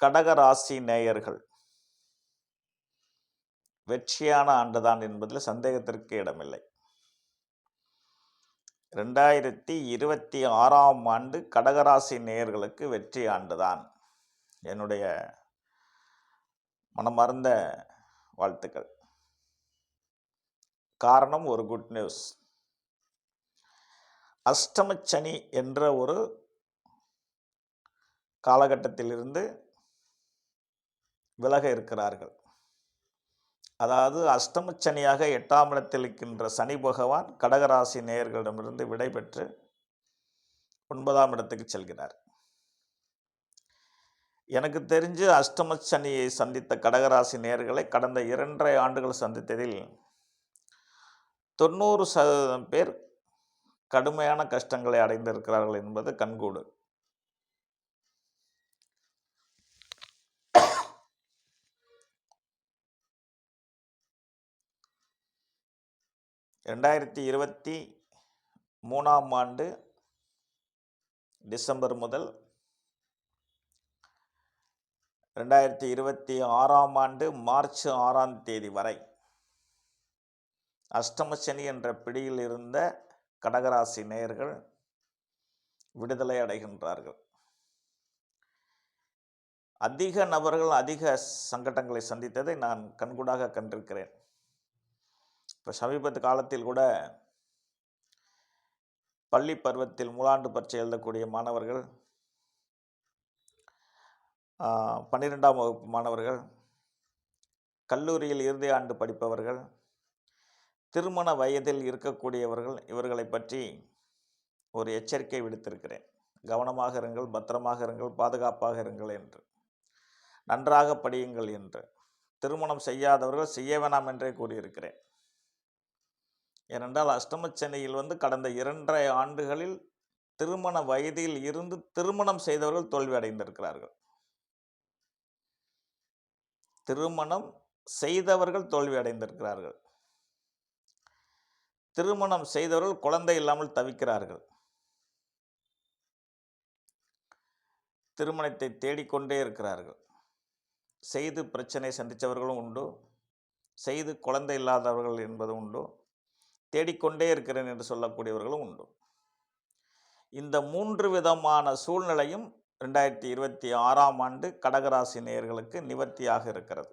கடகராசி நேயர்கள் வெற்றியான ஆண்டுதான் என்பதில் சந்தேகத்திற்கு இடமில்லை. 2026ஆம் ஆண்டு கடகராசி நேயர்களுக்கு வெற்றி ஆண்டுதான். என்னுடைய மனமார்ந்த வாழ்த்துக்கள். காரணம் ஒரு குட் நியூஸ். அஷ்டமச்சனி என்ற ஒரு காலகட்டத்திலிருந்து விலக இருக்கிறார்கள். அதாவது அஷ்டமச்சனியாக 8ஆம் இடத்தில் இருக்கின்ற சனி பகவான் கடகராசி நேயர்களிடமிருந்து விடைபெற்று 9ஆம் இடத்துக்கு செல்கிறார். எனக்கு தெரிஞ்சு அஷ்டமச்சனியை சந்தித்த கடகராசி நேயர்களை கடந்த 2.5 ஆண்டுகள் சந்தித்ததில் 90% பேர் கடுமையான கஷ்டங்களை அடைந்திருக்கிறார்கள் என்பது கண்கூடு. ரெண்டாயிரத்தி 23ஆம் ஆண்டு டிசம்பர் முதல் 2026ஆம் ஆண்டு மார்ச் 6ஆம் தேதி வரை அஷ்டமச்சனி என்ற பிடியில் இருந்த கடகராசி நேயர்கள் விடுதலை அடைகின்றார்கள். அதிக நபர்கள் அதிக சங்கடங்களை சந்தித்ததை நான் கண்கூடாக கண்டிருக்கிறேன். இப்போ சமீபத்து காலத்தில் கூட பள்ளி பருவத்தில் மூலாண்டு பரீட்சை எழுதக்கூடிய மாணவர்கள், 12ஆம் வகுப்பு மாணவர்கள், கல்லூரியில் இறுதி ஆண்டு படிப்பவர்கள், திருமண வயதில் இருக்கக்கூடியவர்கள், இவர்களை பற்றி ஒரு எச்சரிக்கை விடுத்திருக்கிறேன். கவனமாக இருங்கள், பத்திரமாக இருங்கள், பாதுகாப்பாக இருங்கள் என்று, நன்றாக படியுங்கள் என்று. திருமணம் செய்யாதவர்கள் செய்ய வேணாம் என்றே கூறியிருக்கிறேன். ஏனென்றால் அஷ்டமச்சனியில் கடந்த 2.5 ஆண்டுகளில் திருமண வயதில் இருந்து திருமணம் செய்தவர்கள் தோல்வி அடைந்திருக்கிறார்கள். திருமணம் செய்தவர்கள் தோல்வி அடைந்திருக்கிறார்கள். திருமணம் செய்தவர்கள் குழந்தை இல்லாமல் தவிக்கிறார்கள். திருமணத்தை தேடிக்கொண்டே இருக்கிறார்கள். செய்து பிரச்சனை சந்தித்தவர்களும் உண்டு, செய்து குழந்தை இல்லாதவர்கள் என்பது உண்டு, தேடிக்கொண்டே இருக்கிறேன் என்று சொல்லக்கூடியவர்களும் உண்டு. இந்த 3 விதமான சூழ்நிலையும் 2026ஆம் ஆண்டு கடகராசி நேயர்களுக்கு நிவர்த்தியாக இருக்கிறது.